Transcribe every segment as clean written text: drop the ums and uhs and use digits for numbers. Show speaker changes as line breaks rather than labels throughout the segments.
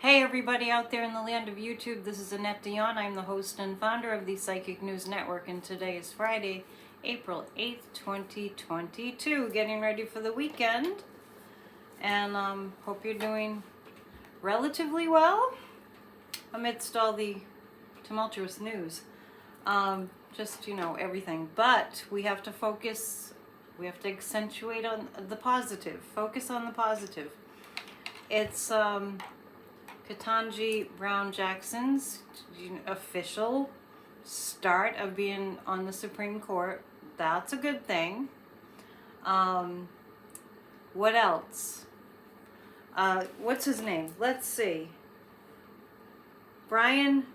Hey everybody out there in the land of YouTube, this is Annette Dion. I'm the host and founder of the Psychic News Network, and today is Friday, April 8th, 2022. Getting ready for the weekend, and hope you're doing relatively well amidst all the tumultuous news. Everything. But we have to focus, we have to accentuate on the positive. Focus on the positive. It's Ketanji Brown Jackson's official start of being on the Supreme Court. That's a good thing. What else? What's his name? Let's see. Brian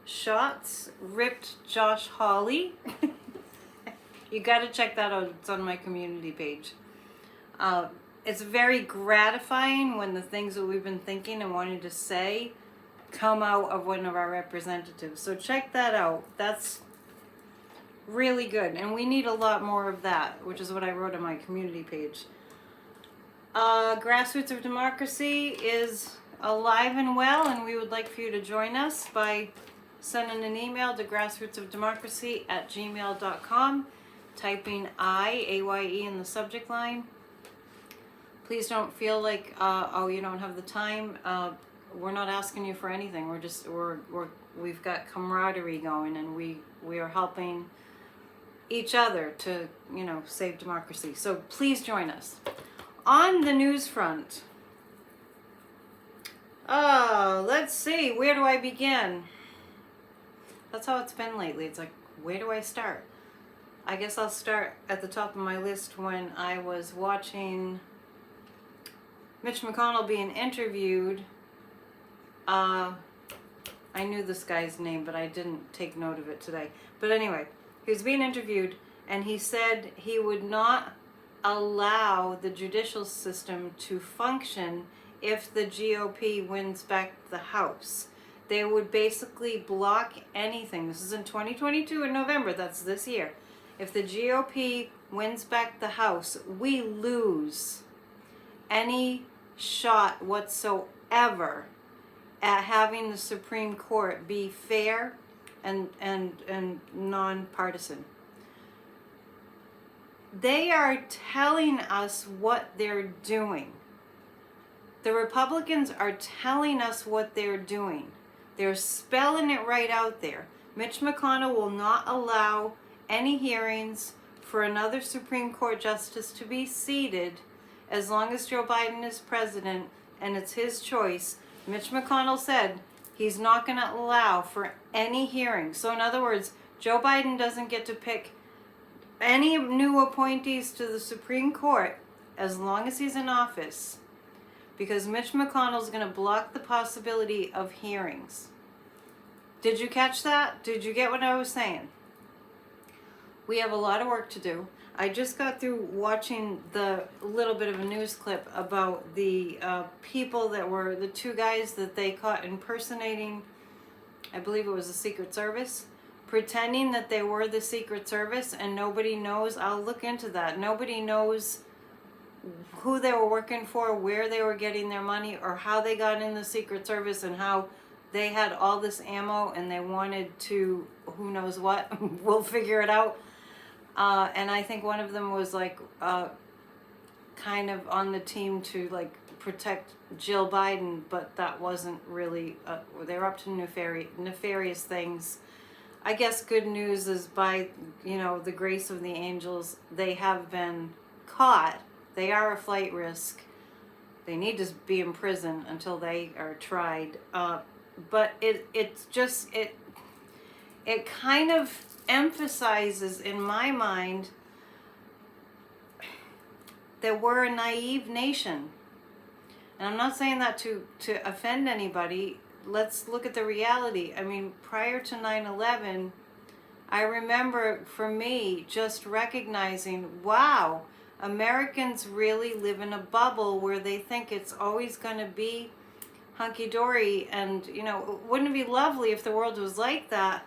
Schatz ripped Josh Hawley. You got to check that out. It's on my community page. It's very gratifying when the things that we've been thinking and wanting to say come out of one of our representatives. So check that out. That's really good. And we need a lot more of that, which is what I wrote on my community page. Grassroots of Democracy is alive and well, and we would like for you to join us by sending an email to grassrootsofdemocracy@gmail.com, typing AYE in the subject line. Please don't feel like, you don't have the time. We're not asking you for anything. We've got camaraderie going, and we are helping each other to, save democracy. So please join us. On the news front, let's see, where do I begin? That's how it's been lately. It's like, where do I start? I guess I'll start at the top of my list when I was watching Mitch McConnell being interviewed. I knew this guy's name, but I didn't take note of it today. But anyway, he was being interviewed, and he said he would not allow the judicial system to function if the GOP wins back the House. They would basically block anything. This is in 2022 in November. That's this year. If the GOP wins back the House, we lose any shot whatsoever at having the Supreme Court be fair and nonpartisan. They are telling us what they're doing. The Republicans are telling us what they're doing. They're spelling it right out there. Mitch McConnell will not allow any hearings for another Supreme Court justice to be seated as long as Joe Biden is president, and it's his choice. Mitch McConnell said he's not going to allow for any hearings. So in other words, Joe Biden doesn't get to pick any new appointees to the Supreme Court as long as he's in office, because Mitch McConnell is going to block the possibility of hearings. Did you catch that? Did you get what I was saying? We have a lot of work to do. I just got through watching the little bit of a news clip about the people that were the two guys that they caught impersonating, I believe it was the Secret Service, pretending that they were the Secret Service, and nobody knows. I'll look into that. Nobody knows who they were working for, where they were getting their money, or how they got in the Secret Service, and how they had all this ammo and they wanted to, who knows what. We'll figure it out. And I think one of them was like kind of on the team to like protect Jill Biden, but that wasn't really, they were up to nefarious things. I guess good news is by, the grace of the angels, they have been caught. They are a flight risk. They need to be in prison until they are tried. But it kind of emphasizes in my mind that we're a naive nation. And I'm not saying that to offend anybody. Let's look at the reality. I mean, prior to 9/11, I remember for me just recognizing, wow, Americans really live in a bubble where they think it's always going to be hunky-dory. And, wouldn't it be lovely if the world was like that?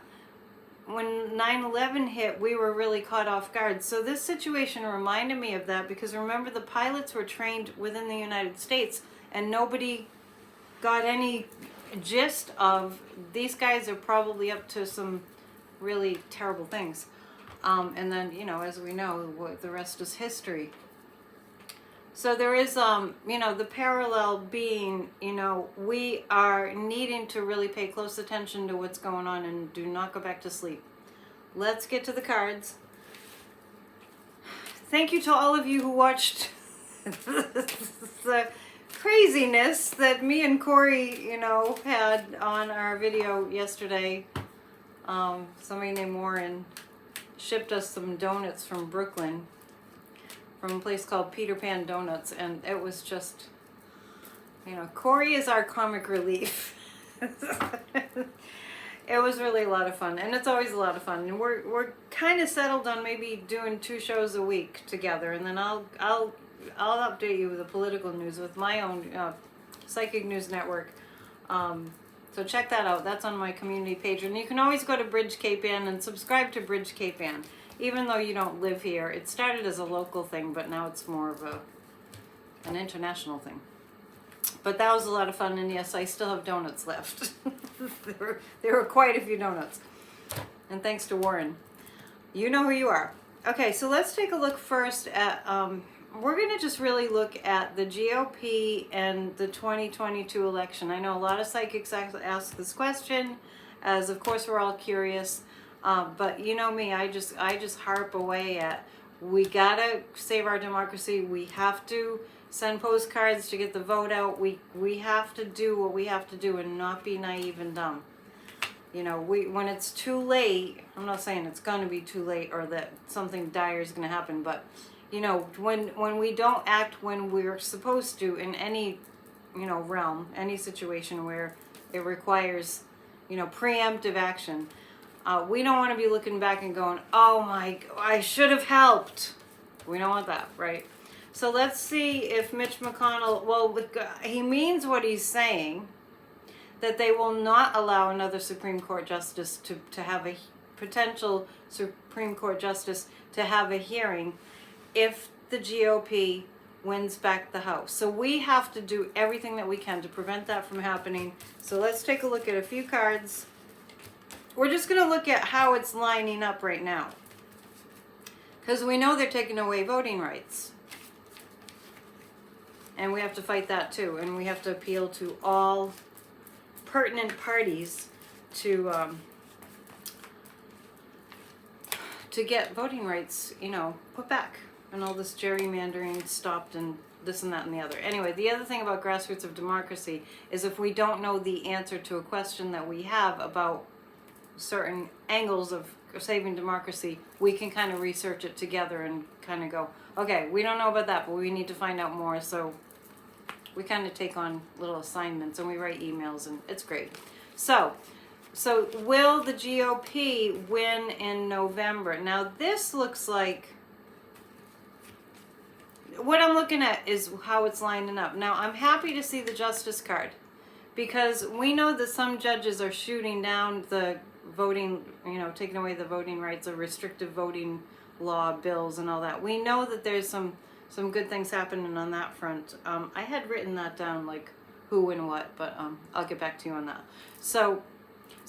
When 9/11 hit, we were really caught off guard. So this situation reminded me of that, because remember, the pilots were trained within the United States, and nobody got any gist of, these guys are probably up to some really terrible things. And then, you know, as we know, the rest is history. So there is, you know, the parallel being, you know, we are needing to really pay close attention to what's going on and do not go back to sleep. Let's get to the cards. Thank you to all of you who watched the craziness that me and Corey, you know, had on our video yesterday. Somebody named Warren shipped us some donuts from Brooklyn, from a place called Peter Pan Donuts, and it was just, you know, Corey is our comic relief. It was really a lot of fun, and it's always a lot of fun. And we're kind of settled on maybe doing 2 shows a week together, and then I'll update you with the political news with my own Psychic News Network. So check that out. That's on my community page, and you can always go to Bridge Cape Ann and subscribe to Bridge Cape Ann. Even though you don't live here, it started as a local thing, but now it's more of an international thing. But that was a lot of fun, and yes, I still have donuts left. there were quite a few donuts. And thanks to Warren. You know who you are. Okay, so let's take a look first at, we're going to just really look at the GOP and the 2022 election. I know a lot of psychics ask this question, as of course we're all curious. But you know me, I just harp away at, we gotta save our democracy. We have to send postcards to get the vote out. We have to do what we have to do and not be naive and dumb. You know, when it's too late, I'm not saying it's gonna be too late or that something dire is gonna happen, but you know, when we don't act when we're supposed to in any, you know, realm, any situation where it requires, you know, preemptive action. We don't want to be looking back and going, oh my, I should have helped. We don't want that, right? So let's see if Mitch McConnell, well, he means what he's saying, that they will not allow another Supreme Court justice to have a potential Supreme Court justice to have a hearing if the GOP wins back the House. So we have to do everything that we can to prevent that from happening. So let's take a look at a few cards. We're just going to look at how it's lining up right now, because we know they're taking away voting rights. And we have to fight that too. And we have to appeal to all pertinent parties to get voting rights, you know, put back. And all this gerrymandering stopped and this and that and the other. Anyway, the other thing about grassroots of democracy is if we don't know the answer to a question that we have about certain angles of saving democracy, we can kind of research it together and kind of go, okay, we don't know about that, but we need to find out more. So we kind of take on little assignments and we write emails, and it's great. So will the GOP win in November? Now this looks like, what I'm looking at is how it's lining up. Now I'm happy to see the Justice card, because we know that some judges are shooting down the voting, you know, taking away the voting rights or restrictive voting law bills and all that. We know that there's some good things happening on that front. I had written that down, like who and what, but I'll get back to you on that. So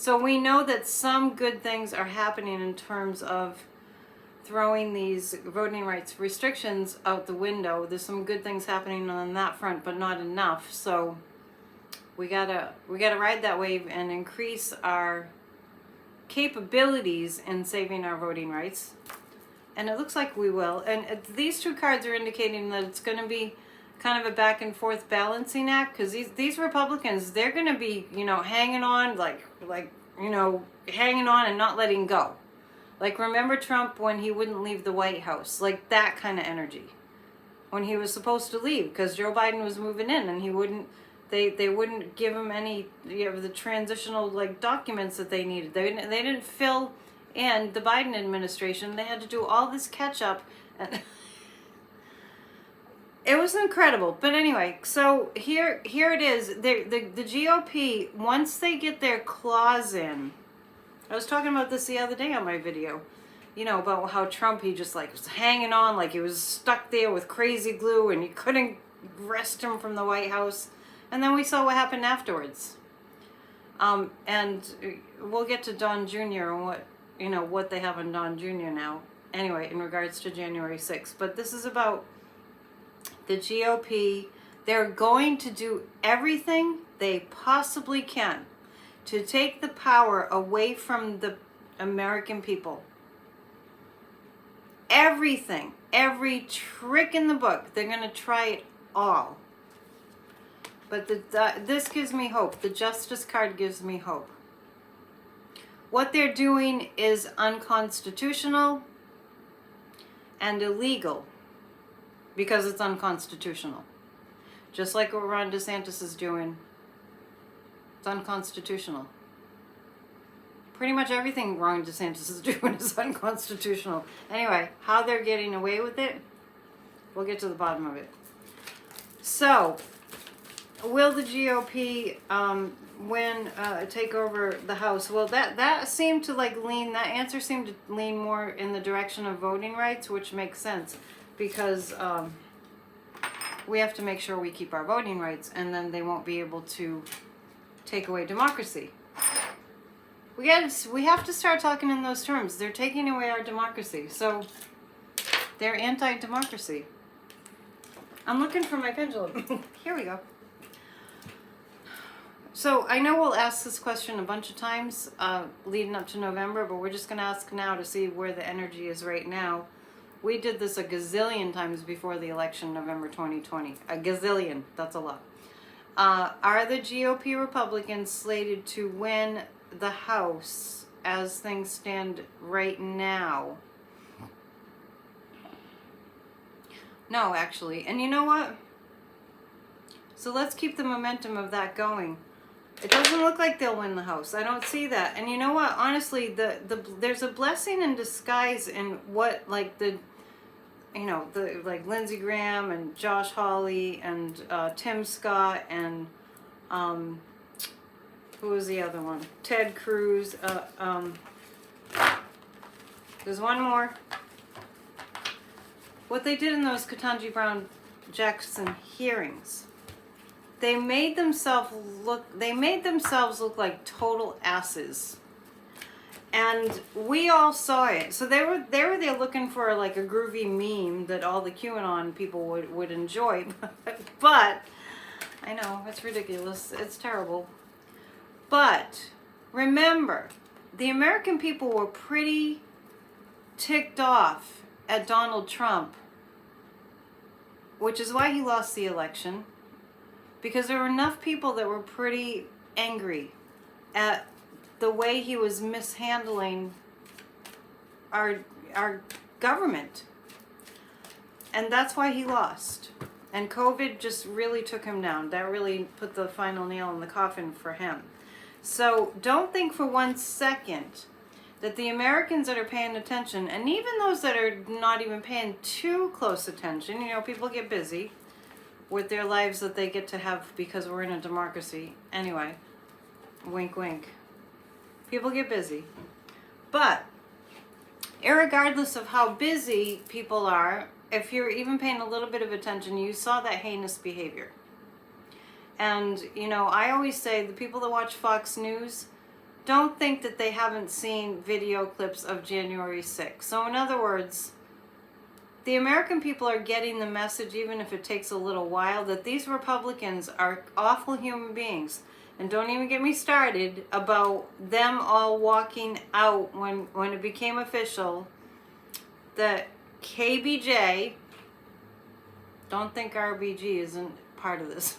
we know that some good things are happening in terms of throwing these voting rights restrictions out the window. There's some good things happening on that front, but not enough. So we gotta ride that wave and increase our capabilities in saving our voting rights, and it looks like we will. And these 2 cards are indicating that it's going to be kind of a back and forth balancing act, because these Republicans, they're going to be, you know, hanging on, like you know, hanging on and not letting go. Like, remember Trump when he wouldn't leave the White House? Like that kind of energy when he was supposed to leave because Joe Biden was moving in, and he wouldn't. They wouldn't give them any, you know, the transitional like documents that they needed. They didn't fill in the Biden administration. They had to do all this catch up, and it was incredible. But anyway, so here it is. The GOP, once they get their claws in, I was talking about this the other day on my video, you know, about how Trump, he just like was hanging on like he was stuck there with crazy glue and you couldn't wrest him from the White House. And then we saw what happened afterwards. And we'll get to Don Jr. and what they have on Don Jr. now. Anyway, in regards to January 6th. But this is about the GOP. They're going to do everything they possibly can to take the power away from the American people. Everything, every trick in the book, they're going to try it all. But this gives me hope. The Justice card gives me hope. What they're doing is unconstitutional and illegal because it's unconstitutional. Just like what Ron DeSantis is doing, it's unconstitutional. Pretty much everything Ron DeSantis is doing is unconstitutional. Anyway, how they're getting away with it, we'll get to the bottom of it. So, will the GOP take over the House? Well, that seemed to that answer seemed to lean more in the direction of voting rights, which makes sense because we have to make sure we keep our voting rights, and then they won't be able to take away democracy. We have to start talking in those terms. They're taking away our democracy, so they're anti-democracy. I'm looking for my pendulum. Here we go. So I know we'll ask this question a bunch of times leading up to November, but we're just going to ask now to see where the energy is right now. We did this a gazillion times before the election, November 2020. A gazillion. That's a lot. Are the GOP Republicans slated to win the House as things stand right now? No, actually. And you know what? So let's keep the momentum of that going. It doesn't look like they'll win the House. I don't see that. And you know what? Honestly, there's a blessing in disguise in what Lindsey Graham and Josh Hawley and Tim Scott and who was the other one? Ted Cruz. There's one more. What they did in those Ketanji Brown Jackson hearings, they made themselves look like total asses. And we all saw it. So they were there looking for like a groovy meme that all the QAnon people would enjoy. But I know, it's ridiculous. It's terrible. But remember, the American people were pretty ticked off at Donald Trump, which is why he lost the election, because there were enough people that were pretty angry at the way he was mishandling our government. And that's why he lost. And COVID just really took him down. That really put the final nail in the coffin for him. So don't think for 1 second that the Americans that are paying attention, and even those that are not even paying too close attention, people get busy with their lives that they get to have because we're in a democracy. Anyway, wink, wink. People get busy. But irregardless of how busy people are, if you're even paying a little bit of attention, you saw that heinous behavior. And, I always say the people that watch Fox News, don't think that they haven't seen video clips of January 6th. So in other words, the American people are getting the message, even if it takes a little while, that these Republicans are awful human beings. And don't even get me started about them all walking out when it became official that KBJ, don't think RBG isn't part of this,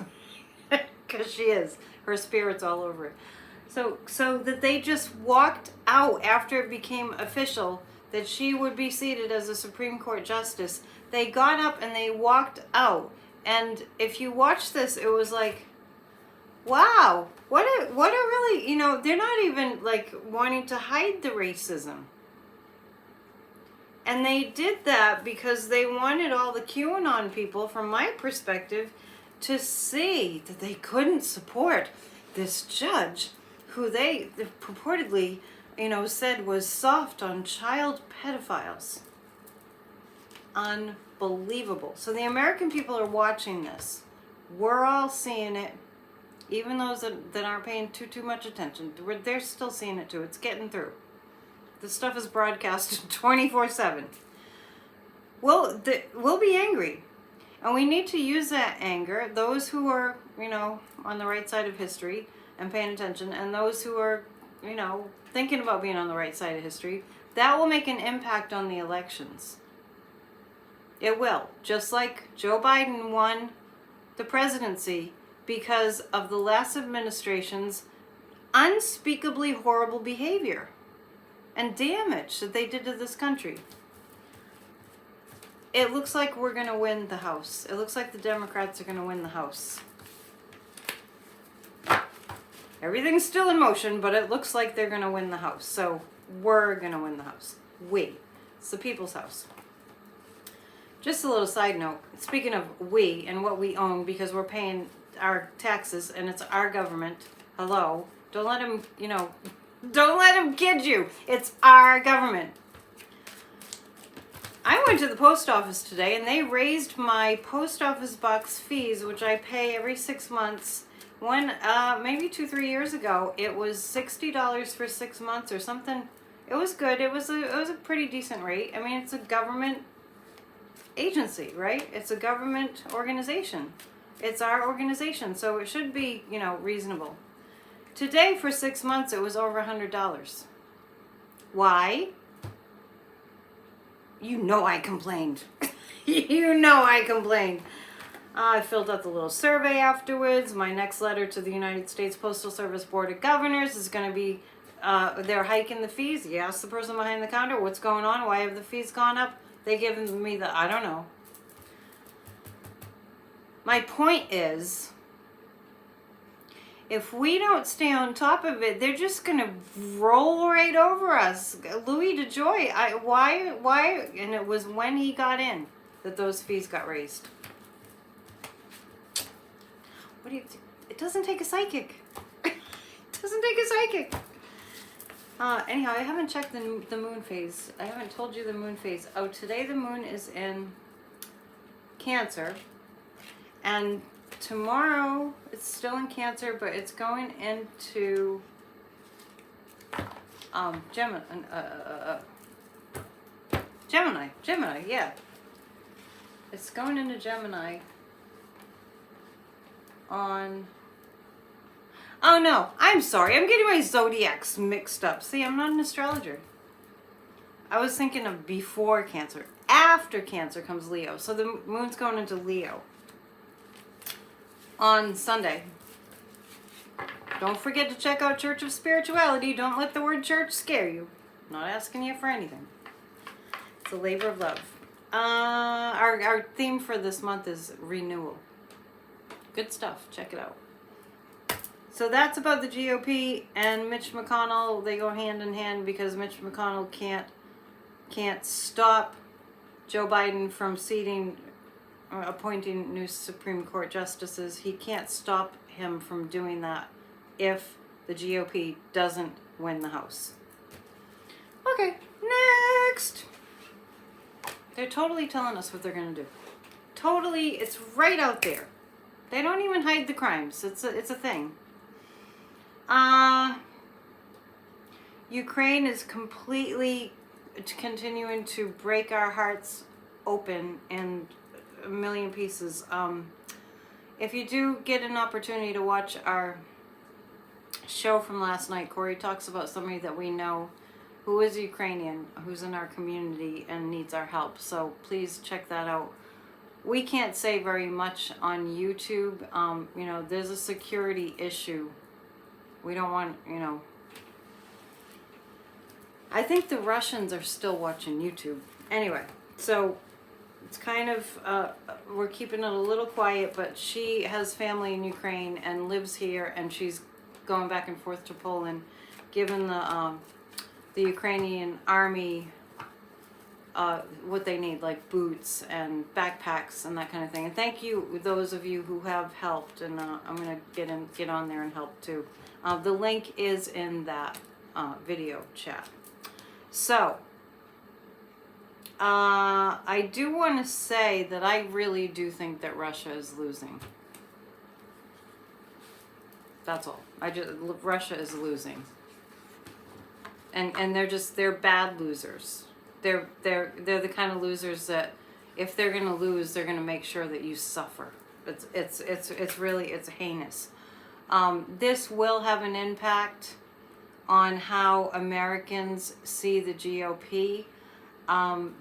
because she is. Her spirit's all over it. So that they just walked out after it became official that she would be seated as a Supreme Court justice. They got up and they walked out. And if you watch this, it was like, wow, what a really, they're not even wanting to hide the racism. And they did that because they wanted all the QAnon people, from my perspective, to see that they couldn't support this judge who they purportedly, said was soft on child pedophiles. Unbelievable. So the American people are watching this. We're all seeing it. even those that aren't paying too much attention, they're still seeing it too. It's getting through. The stuff is broadcasted 24/7. We'll be angry. And we need to use that anger, those who are, on the right side of history and paying attention, and those who are, thinking about being on the right side of history, that will make an impact on the elections. It will. Just like Joe Biden won the presidency because of the last administration's unspeakably horrible behavior and damage that they did to this country. It looks like we're going to win the House. It looks like the Democrats are going to win the House. Everything's still in motion, but it looks like they're going to win the House. So we're going to win the House. It's the people's house. Just a little side note. Speaking of we and what we own, because we're paying our taxes and it's our government. Hello. Don't let them, don't let them kid you. It's our government. I went to the post office today and they raised my post office box fees, which I pay every 6 months. Maybe 2-3 years ago, it was $60 for 6 months or something. It was good. It was a pretty decent rate. I mean, it's a government agency, right? It's a government organization. It's our organization, so it should be, reasonable. Today, for 6 months, it was over $100. Why? I complained. I complained. I filled out the little survey afterwards. My next letter to the United States Postal Service Board of Governors is going to be, they're hiking the fees. You ask the person behind the counter, what's going on? Why have the fees gone up? They give me I don't know. My point is, if we don't stay on top of it, they're just going to roll right over us. Louis DeJoy, why? And it was when he got in that those fees got raised. What do you think? It doesn't take a psychic. It doesn't take a psychic. Anyhow, I haven't checked the moon phase. I haven't told you the moon phase. Oh, today the moon is in Cancer. And tomorrow it's still in Cancer, but it's going into Gemini, yeah. It's going into Gemini on... Oh no, I'm sorry. I'm getting my zodiacs mixed up. See, I'm not an astrologer. I was thinking of before Cancer. After Cancer comes Leo. So the moon's going into Leo on Sunday. Don't forget to check out Church of Spirituality. Don't let the word church scare you. I'm not asking you for anything. It's a labor of love. Our theme for this month is renewal. Good stuff. Check it out. So that's about the GOP and Mitch McConnell. They go hand in hand because Mitch McConnell can't stop Joe Biden from appointing new Supreme Court justices. He can't stop him from doing that if the GOP doesn't win the House. Okay, next. They're totally telling us what they're going to do. Totally, it's right out there. They don't even hide the crimes. It's a thing. Ukraine is completely continuing to break our hearts open in a million pieces. If you do get an opportunity to watch our show from last night, Corey talks about somebody that we know who is Ukrainian, who's in our community and needs our help. So please check that out. We can't say very much on YouTube. There's a security issue. We don't want, I think the Russians are still watching YouTube. Anyway, so it's kind of, we're keeping it a little quiet, but she has family in Ukraine and lives here, and she's going back and forth to Poland, giving the Ukrainian army what they need, like boots and backpacks and that kind of thing. And thank you, those of you who have helped, and I'm going to get on there and help too. The link is in that video chat. So, I do want to say that I really do think that Russia is losing. That's all. Russia is losing. And they're bad losers. They're the kind of losers that if they're gonna lose, they're gonna make sure that you suffer. It's really heinous. This will have an impact on how Americans see the GOP.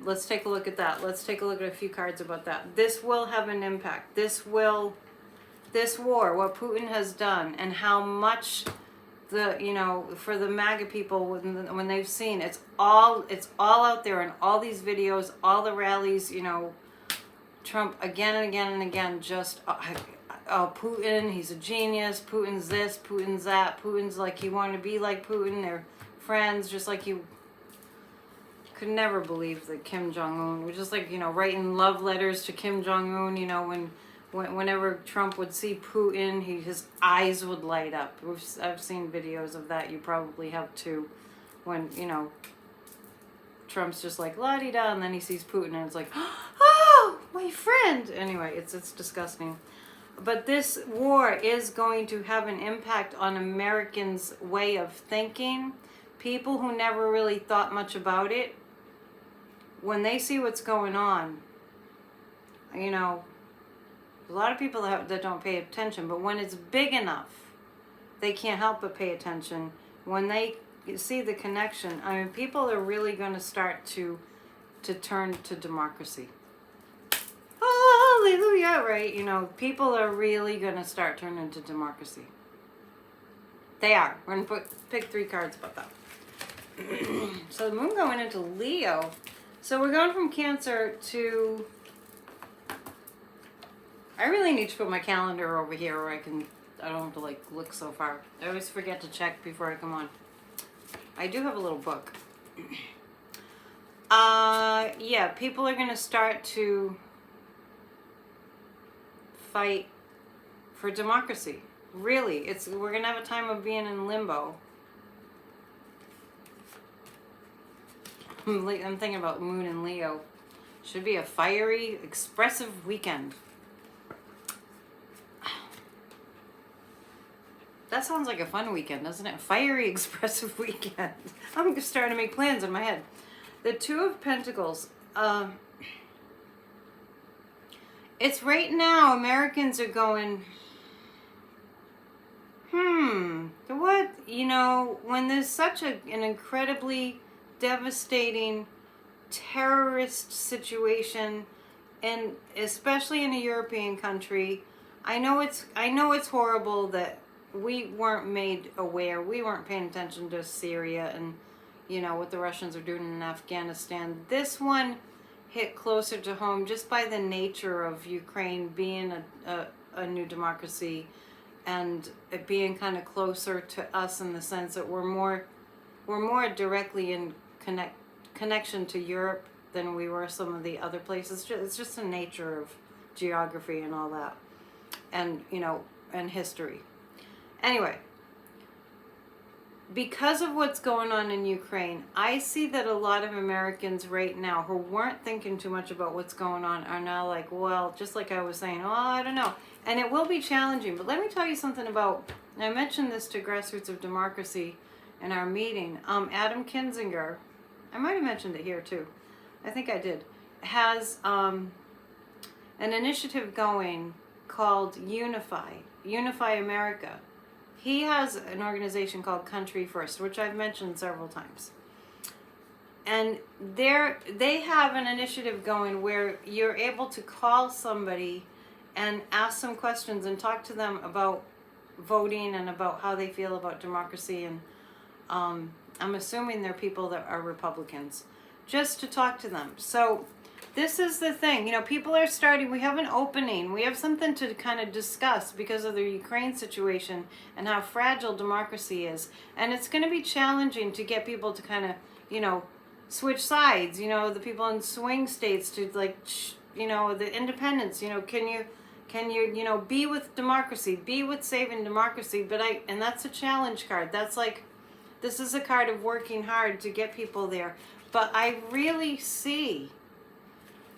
Let's take a look at that. Let's take a look at a few cards about that. This will have an impact. This war, what Putin has done, and how much for the MAGA people, when they've seen it's all out there in all these videos, all the rallies, Trump again and again and again, just Putin, he's a genius, Putin's this, Putin's that, Putin's like, you want to be like Putin, they're friends, just like you could never believe that Kim Jong-un was just like, writing love letters to Kim Jong-un, whenever Trump would see Putin, his eyes would light up. I've seen videos of that. You probably have too. When, Trump's just like, la-di-da, and then he sees Putin, and it's like, oh, my friend. Anyway, it's disgusting. But this war is going to have an impact on Americans' way of thinking. People who never really thought much about it, when they see what's going on, a lot of people that don't pay attention, but when it's big enough, they can't help but pay attention. When they see the connection, people are really going to start to turn to democracy. Hallelujah, right? People are really going to start turning to democracy. They are. We're going to pick 3 cards about that. So the moon going into Leo. So we're going from Cancer to... I really need to put my calendar over here where I don't have to look so far. I always forget to check before I come on. I do have a little book. Yeah, people are going to start to fight for democracy. Really, we're going to have a time of being in limbo. I'm thinking about Moon and Leo. Should be a fiery, expressive weekend. That sounds like a fun weekend, doesn't it? Fiery, expressive weekend. I'm just starting to make plans in my head. The 2 of Pentacles. It's right now, Americans are going, what? When there's such an incredibly devastating terrorist situation, and especially in a European country, I know it's horrible that we weren't made aware. We weren't paying attention to Syria and, what the Russians are doing in Afghanistan. This one hit closer to home just by the nature of Ukraine being a new democracy, and it being kind of closer to us in the sense that we're more directly in connection to Europe than we were some of the other places. It's just the nature of geography and all that, and and history. Anyway, because of what's going on in Ukraine, I see that a lot of Americans right now who weren't thinking too much about what's going on are now like, well, just like I was saying, I don't know. And it will be challenging. But let me tell you something about, I mentioned this to Grassroots of Democracy in our meeting. Adam Kinzinger, I might have mentioned it here too. I think I did. Has an initiative going called Unify America. He has an organization called Country First, which I've mentioned several times. And they have an initiative going where you're able to call somebody and ask some questions and talk to them about voting and about how they feel about democracy. And I'm assuming they're people that are Republicans, just to talk to them. So this is the thing, people are starting, we have an opening, we have something to kind of discuss because of the Ukraine situation and how fragile democracy is. And it's going to be challenging to get people to kind of, switch sides, the people in swing states to the independents, can you, be with democracy, be with saving democracy. And that's a challenge card. That's like, this is a card of working hard to get people there. But I really see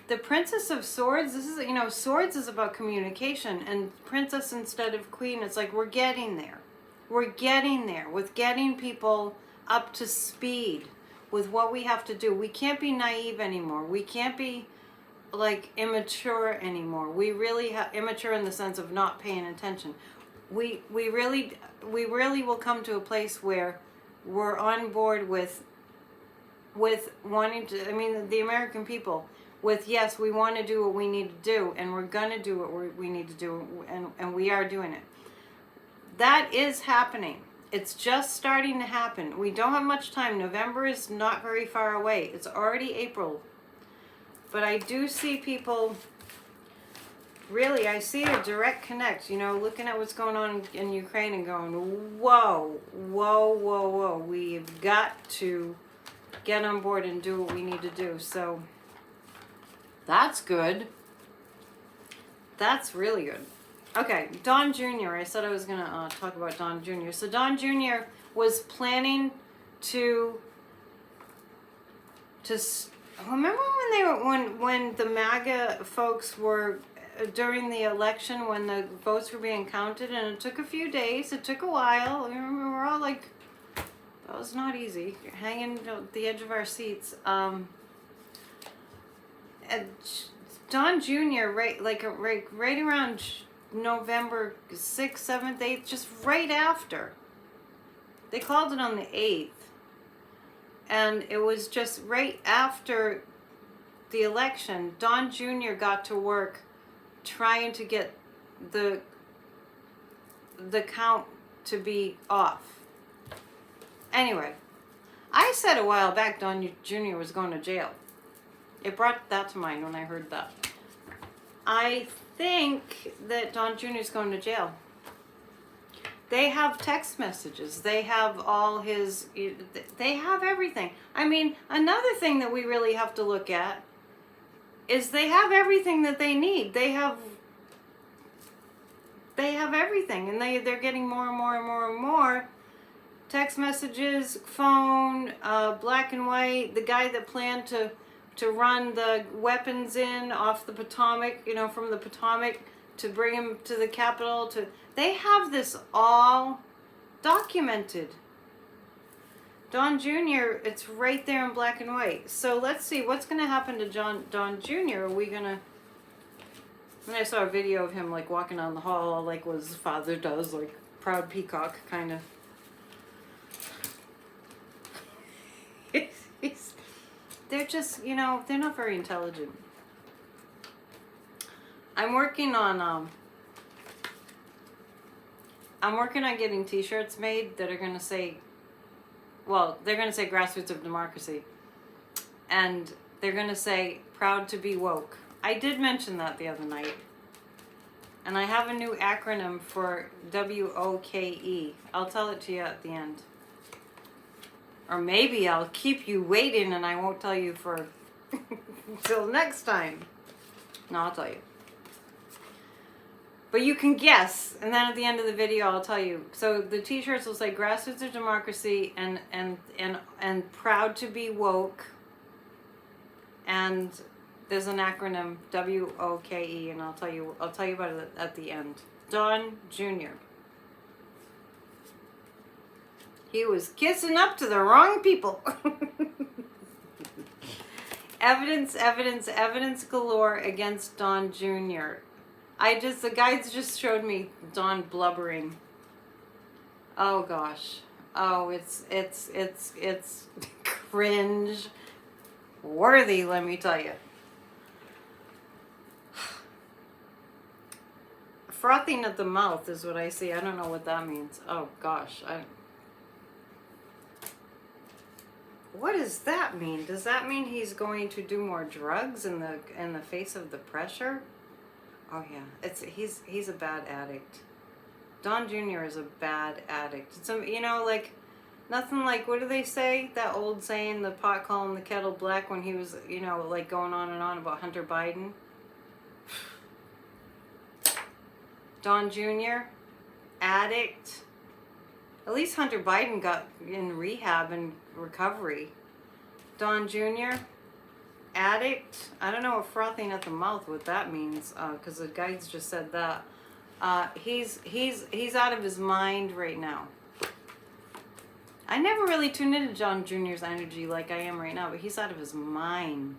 the Princess of Swords. This is, Swords is about communication, and Princess instead of Queen, it's like we're getting there. We're getting there with getting people up to speed with what we have to do. We can't be naive anymore. We can't be like immature anymore. We really have immature in the sense of not paying attention. We really will come to a place where we're on board with wanting to, I mean, the American people, with yes, we want to do what we need to do, and we're going to do what we need to do, and we are doing it. That is happening. It's just starting to happen. We don't have much time. November is not very far away. It's already April. But I do see people, really, I see a direct connect, you know, looking at what's going on in Ukraine and going, whoa, whoa, whoa, whoa. We've got to get on board and do what we need to do. So that's good. That's really good. Okay, Don Jr. I said I was going to talk about Don Jr. So Don Jr. was planning to remember when they were when the MAGA folks were during the election, when the votes were being counted, and it took a few days, it took a while. We were all like, that was not easy, hanging at the edge of our seats. And Don Jr. right around November 6th, 7th, 8th, just right after. They called it on the 8th. And it was just right after the election, Don Jr. got to work trying to get the count to be off. Anyway, I said a while back Don Jr. was going to jail. It brought that to mind when I heard that. I think that Don Jr. is going to jail. They have text messages. They have all his, they have everything. I mean, another thing that we really have to look at is they have everything that they need. They have everything, and they're getting more and more and more and more. Text messages, phone, black and white. The guy that planned to run the weapons in off the Potomac, you know, from the Potomac to bring him to the Capitol. They have this all documented. Don Jr., it's right there in black and white. So let's see what's going to happen to Don Jr. Are we going to... And I saw a video of him like walking down the hall like what his father does, like proud peacock kind of. They're just, you know, they're not very intelligent. I'm working on getting t-shirts made that are going to say, well, they're going to say grassroots of democracy. And they're going to say proud to be woke. I did mention that the other night. And I have a new acronym for WOKE. I'll tell it to you at the end. Or maybe I'll keep you waiting and I won't tell you for until next time. No, I'll tell you. But you can guess, and then at the end of the video I'll tell you. So the t-shirts will say grassroots of democracy and proud to be woke. And there's an acronym WOKE, and I'll tell you about it at the end. Don Jr. He was kissing up to the wrong people. Evidence galore against Don Jr. The guides just showed me Don blubbering. Oh gosh. Oh, it's cringe worthy, let me tell you. Frothing at the mouth is what I see. I don't know what that means. Oh gosh. What does that mean? Does that mean he's going to do more drugs in the face of the pressure? Oh yeah, he's a bad addict. Don Jr. is a bad addict. It's you know, like nothing like, what do they say? That old saying, the pot calling the kettle black, when he was, you know, like going on and on about Hunter Biden. Don Jr. addict. At least Hunter Biden got in rehab and recovery. Don Jr. addict. I don't know what frothing at the mouth, what that means, because the guides just said that. He's out of his mind right now. I never really tuned into John Jr.'s energy like I am right now, but he's out of his mind.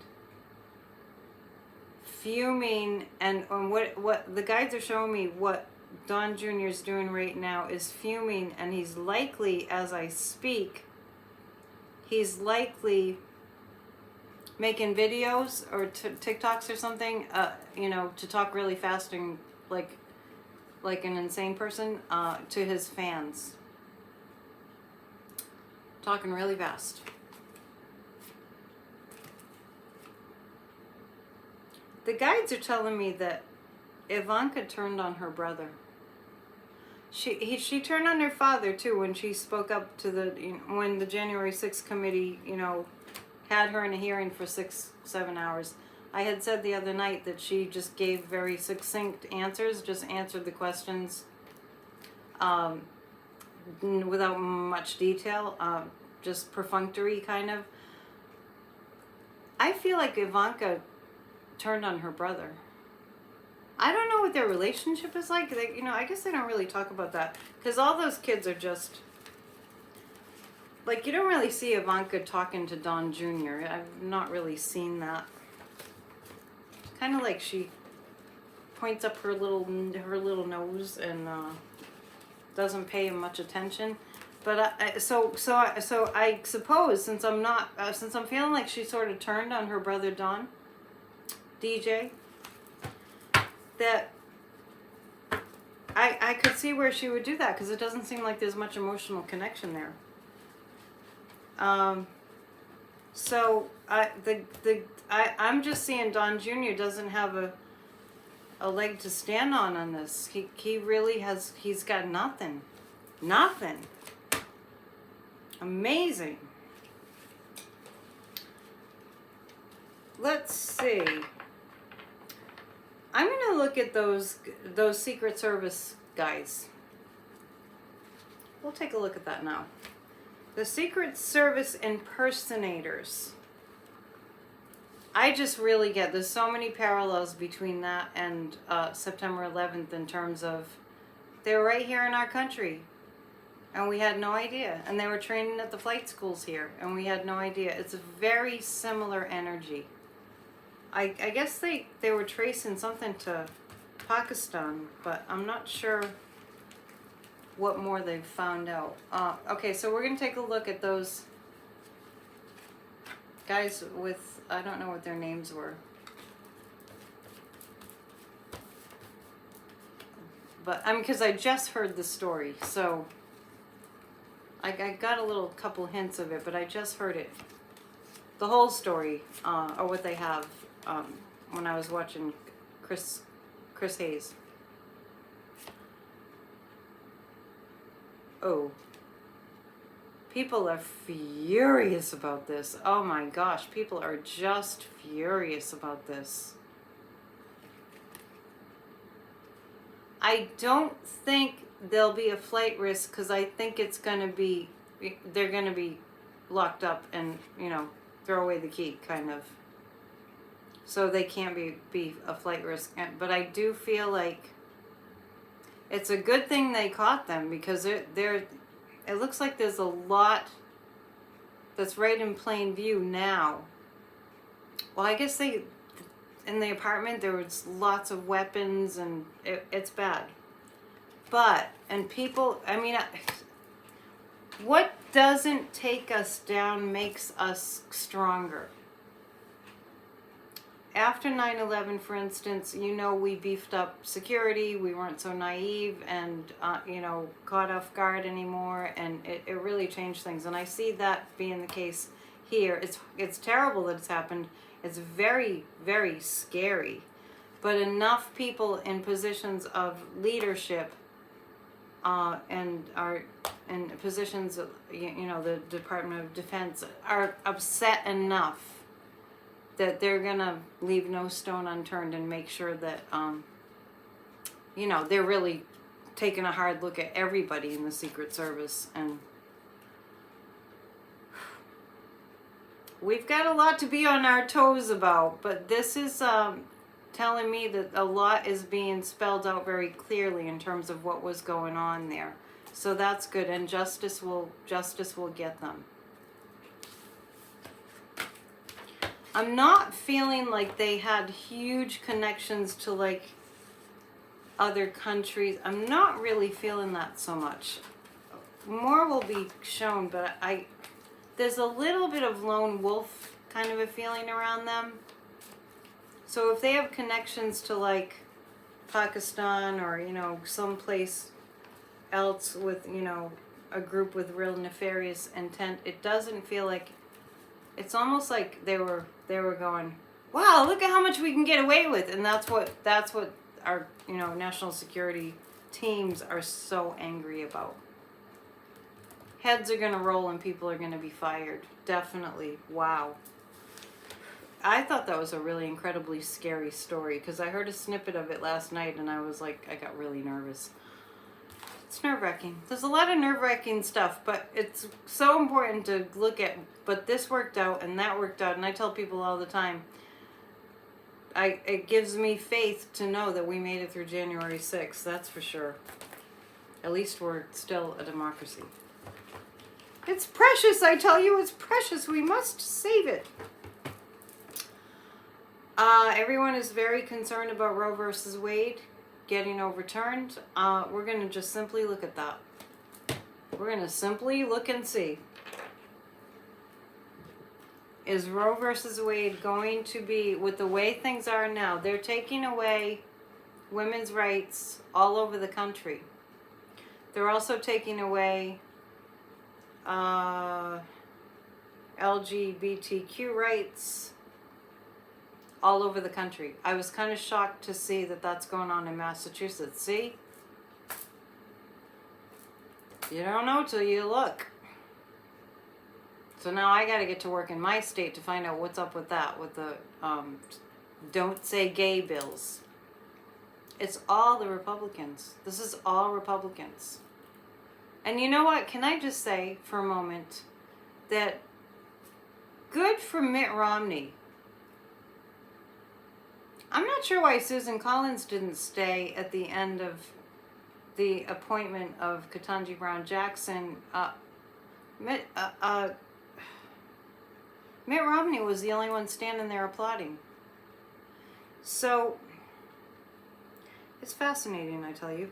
Fuming, and what the guides are showing me, what Don Jr. is doing right now is fuming, and he's likely, as I speak, he's likely making videos or TikToks or something, you know, to talk really fast and like an insane person, to his fans. Talking really fast. The guides are telling me that Ivanka turned on her brother. She turned on her father too when she spoke up to when the January 6th committee, you know, had her in a hearing for 6-7 hours. I had said the other night that she just gave very succinct answers, just answered the questions without much detail, just perfunctory kind of. I feel like Ivanka turned on her brother. I don't know what their relationship is like. They, you know, I guess they don't really talk about that because all those kids are just like, you don't really see Ivanka talking to Don Jr. I've not really seen that. Kind of like she points up her little nose and doesn't pay him much attention. But so I suppose since I'm feeling like she sort of turned on her brother Don, DJ, that I could see where she would do that because it doesn't seem like there's much emotional connection there. So I'm just seeing Don Jr. doesn't have a leg to stand on this. He really has. He's got nothing. Amazing. Let's see. I'm gonna look at those Secret Service guys. We'll take a look at that now. The Secret Service impersonators. I just really get, there's so many parallels between that and September 11th in terms of they're right here in our country and we had no idea, and they were training at the flight schools here and we had no idea. It's a very similar energy. I guess they were tracing something to Pakistan, but I'm not sure what more they've found out. Okay, so we're going to take a look at those guys with, I don't know what their names were. But, I mean, because I just heard the story, so I got a couple hints of it, but I just heard it. The whole story, or what they have, when I was watching Chris Hayes. Oh. People are furious about this. Oh my gosh, people are just furious about this. I don't think there'll be a flight risk because I think it's going to be, they're going to be locked up and, you know, throw away the key kind of. So they can't be a flight risk. But I do feel like it's a good thing they caught them because it looks like there's a lot that's right in plain view now. Well, I guess in the apartment there was lots of weapons and it's bad. But, and people, I mean, what doesn't take us down makes us stronger. After 9/11, for instance, you know, we beefed up security. We weren't so naive and, you know, caught off guard anymore. And it really changed things. And I see that being the case here. It's terrible that it's happened. It's very, very scary. But enough people in positions of leadership and are in positions of, you know, the Department of Defense are upset enough that they're gonna leave no stone unturned and make sure that, you know, they're really taking a hard look at everybody in the Secret Service. And we've got a lot to be on our toes about, but this is telling me that a lot is being spelled out very clearly in terms of what was going on there. So that's good, and justice will get them. I'm not feeling like they had huge connections to like other countries. I'm not really feeling that so much. More will be shown, but there's a little bit of lone wolf kind of a feeling around them. So if they have connections to like Pakistan or, you know, someplace else with, you know, a group with real nefarious intent, it doesn't feel like, it's almost like they were going, wow, look at how much we can get away with. And that's what our, you know, national security teams are so angry about. Heads are going to roll and people are going to be fired. Definitely. Wow. I thought that was a really incredibly scary story because I heard a snippet of it last night and I was like, I got really nervous. It's nerve-wracking. There's a lot of nerve-wracking stuff, but it's so important to look at. But this worked out and that worked out. And I tell people all the time, it gives me faith to know that we made it through January 6th. That's for sure. At least we're still a democracy. It's precious, I tell you, it's precious. We must save it. Everyone is very concerned about Roe versus Wade getting overturned. We're going to just simply look at that. We're going to simply look and see. Is Roe versus Wade going to be, with the way things are now, they're taking away women's rights all over the country. They're also taking away LGBTQ rights all over the country. I was kind of shocked to see that that's going on in Massachusetts. See? You don't know till you look. So now I got to get to work in my state to find out what's up with that, with the don't say gay bills. It's all the Republicans. This is all Republicans. And you know what? Can I just say for a moment that good for Mitt Romney. I'm not sure why Susan Collins didn't stay at the end of the appointment of Ketanji Brown Jackson. Mitt Romney was the only one standing there applauding. So it's fascinating, I tell you.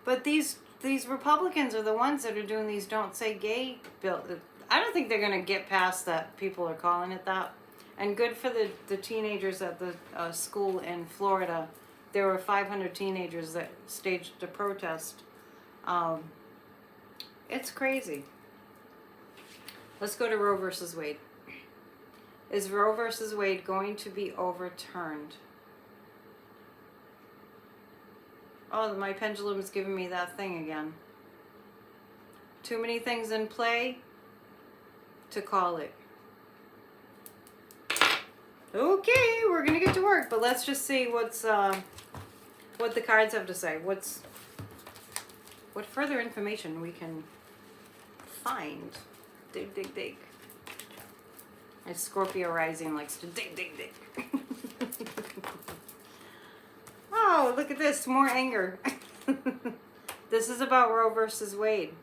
But these Republicans are the ones that are doing these don't say gay bills. I don't think they're going to get past that. People are calling it that. And good for the teenagers at the school in Florida. There were 500 teenagers that staged a protest. It's crazy. Let's go to Roe versus Wade. Is Roe versus Wade going to be overturned? Oh, my pendulum is giving me that thing again. Too many things in play to call it. Okay, we're gonna get to work, but let's just see what the cards have to say. What further information we can find. Dig, dig, dig. My Scorpio rising likes to dig, dig, dig. Oh, look at this, more anger. This is about Roe versus Wade.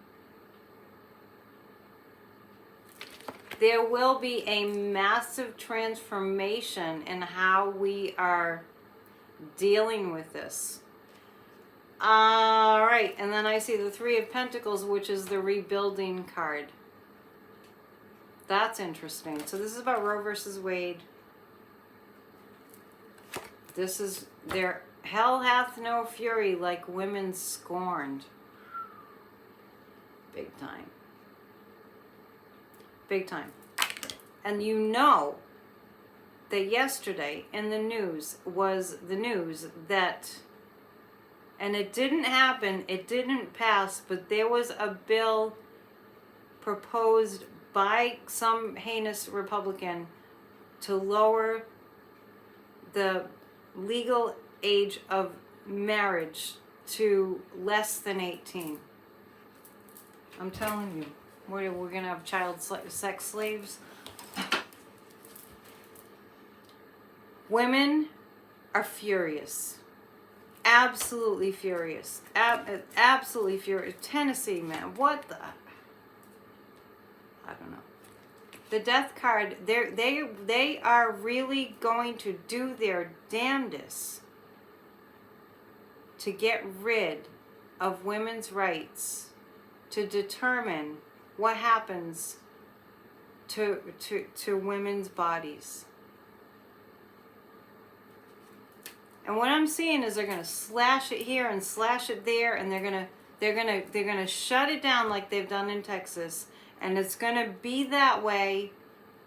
There will be a massive transformation in how we are dealing with this. All right, and then I see the Three of Pentacles, which is the rebuilding card. That's interesting. So this is about Roe versus Wade. This is their hell hath no fury like women scorned. Big time. Big time. And you know that yesterday in the news was the news that, and it didn't happen, it didn't pass, but there was a bill proposed by some heinous Republican to lower the legal age of marriage to less than 18. I'm telling you, we're going to have child sex slaves. Women are furious. absolutely furious. Absolutely furious. Tennessee, man, what the? I don't know. The death card, they are really going to do their damnedest to get rid of women's rights, to determine what happens to women's bodies. And what I'm seeing is they're gonna slash it here and slash it there, and they're gonna shut it down like they've done in Texas, and it's gonna be that way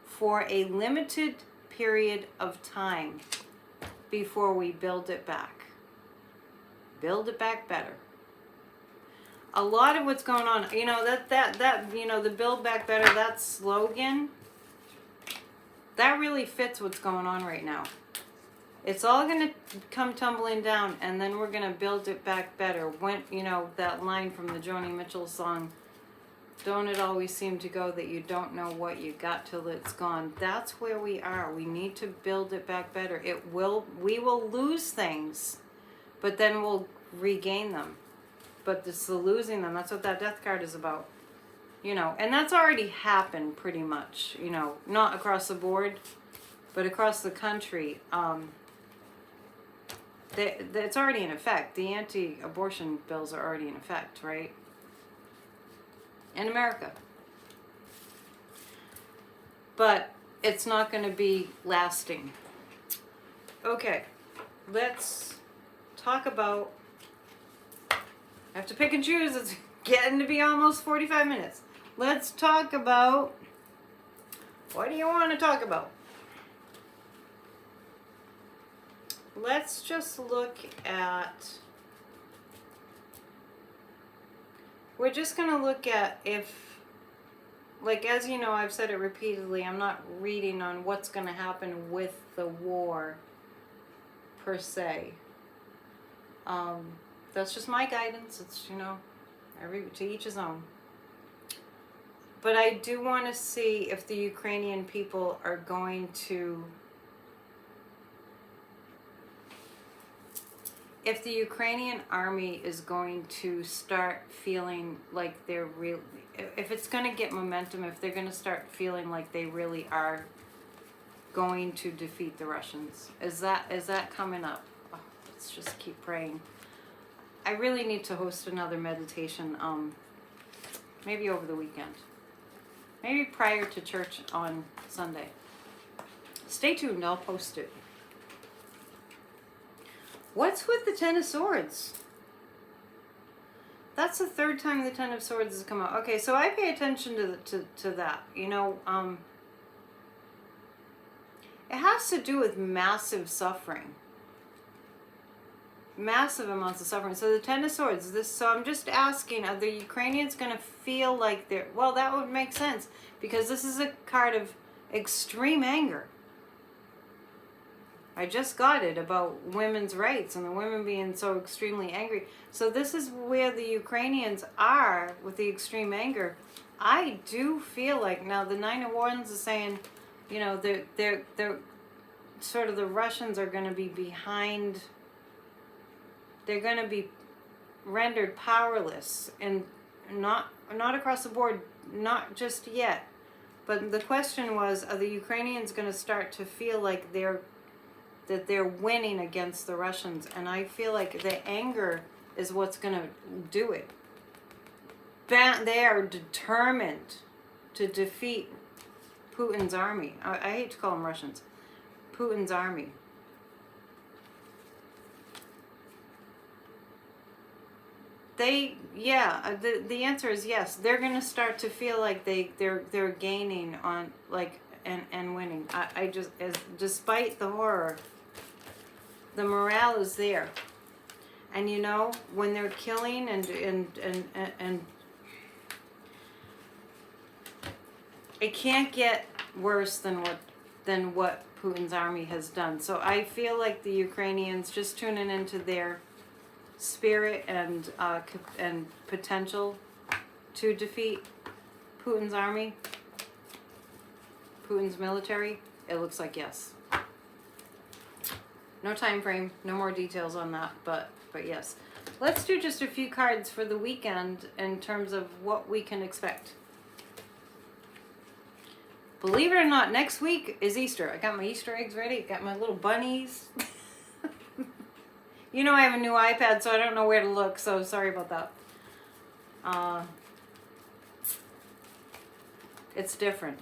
for a limited period of time before we build it back. Build it back better. A lot of what's going on, you know, that you know, the Build Back Better, that slogan, that really fits what's going on right now. It's all going to come tumbling down, and then we're going to build it back better. When, you know, that line from the Joni Mitchell song, don't it always seem to go that you don't know what you got till it's gone. That's where we are. We need to build it back better. We will lose things, but then we'll regain them. But it's the losing them. That's what that death card is about. You know, and that's already happened pretty much, you know, not across the board, but across the country. It's already in effect. The anti-abortion bills are already in effect, right? In America. But it's not going to be lasting. Okay, let's talk about... I have to pick and choose. It's getting to be almost 45 minutes. Let's talk about... What do you want to talk about? Let's just look at... We're just going to look at if... Like, as you know, I've said it repeatedly, I'm not reading on what's going to happen with the war, per se. That's just my guidance. It's, you know, to each his own. But I do want to see if the Ukrainian people are going to... If the Ukrainian army is going to start feeling like they're real, if it's going to get momentum, if they're going to start feeling like they really are going to defeat the Russians, is that coming up? Oh, let's just keep praying. I really need to host another meditation, maybe over the weekend, maybe prior to church on Sunday. Stay tuned, I'll post it. What's with the Ten of Swords? That's the third time the Ten of Swords has come out. Okay, so I pay attention to that. You know, it has to do with massive suffering. Massive amounts of suffering. So the Ten of Swords, so I'm just asking, are the Ukrainians going to feel like they're... Well, that would make sense, because this is a card of extreme anger. I just got it about women's rights and the women being so extremely angry. So this is where the Ukrainians are with the extreme anger. I do feel like, now the Nine of Wands is saying, you know, they're sort of, the Russians are going to be behind, they're going to be rendered powerless, and not across the board, not just yet. But the question was, are the Ukrainians going to start to feel like they're winning against the Russians? And I feel like the anger is what's going to do it. They are determined to defeat Putin's army. I hate to call them Russians. Putin's army. The answer is yes. They're going to start to feel like they're gaining on, like, and winning. I just, despite the horror, the morale is there. And you know, when they're killing and it can't get worse than what Putin's army has done. So I feel like the Ukrainians, just tuning into their spirit and potential to defeat Putin's army, Putin's military, it looks like yes. No time frame, no more details on that, but But yes, let's do just a few cards for the weekend in terms of what we can expect. Believe it or not, next week is Easter. I got my Easter eggs ready. Got my little bunnies. You know I have a new iPad, so I don't know where to look, so sorry about that. It's different.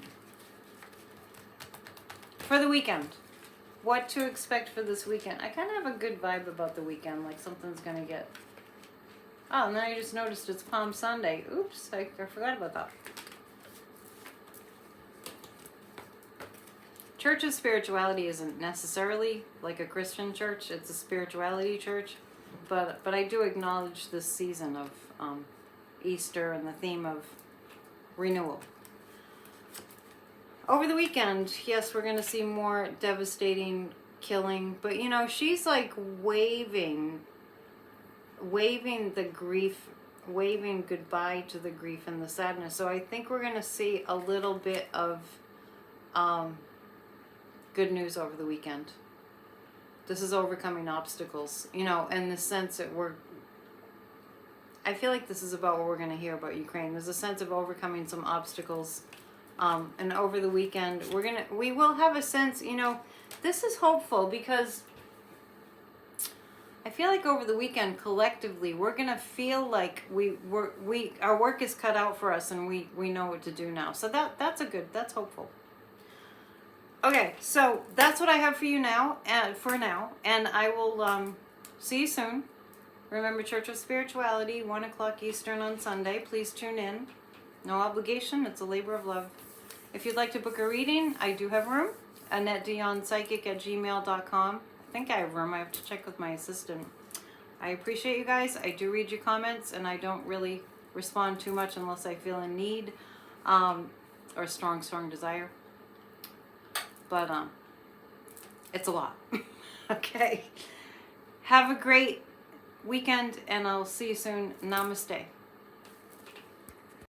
For the weekend, what to expect for this weekend. I kind of have a good vibe about the weekend, like something's going to get... Oh, and then I just noticed it's Palm Sunday. Oops, I forgot about that. Church of Spirituality isn't necessarily like a Christian church. It's a spirituality church. But I do acknowledge this season of Easter and the theme of renewal. Over the weekend, yes, we're going to see more devastating killing. But, you know, she's like waving the grief, waving goodbye to the grief and the sadness. So I think we're going to see a little bit of... good news over the weekend. This is overcoming obstacles, you know, in the sense that I feel like this is about what we're going to hear about Ukraine. There's a sense of overcoming some obstacles, and over the weekend we will have a sense, you know, this is hopeful because I feel like over the weekend collectively we're going to feel like our work is cut out for us and we know what to do now. So that's hopeful. Okay, so that's what I have for you now, and I will see you soon. Remember, Church of Spirituality, 1 o'clock Eastern on Sunday. Please tune in. No obligation. It's a labor of love. If you'd like to book a reading, I do have room. AnnetteDionPsychic@gmail.com. I think I have room. I have to check with my assistant. I appreciate you guys. I do read your comments, and I don't really respond too much unless I feel in need or strong desire. But it's a lot. Okay. Have a great weekend, and I'll see you soon. Namaste.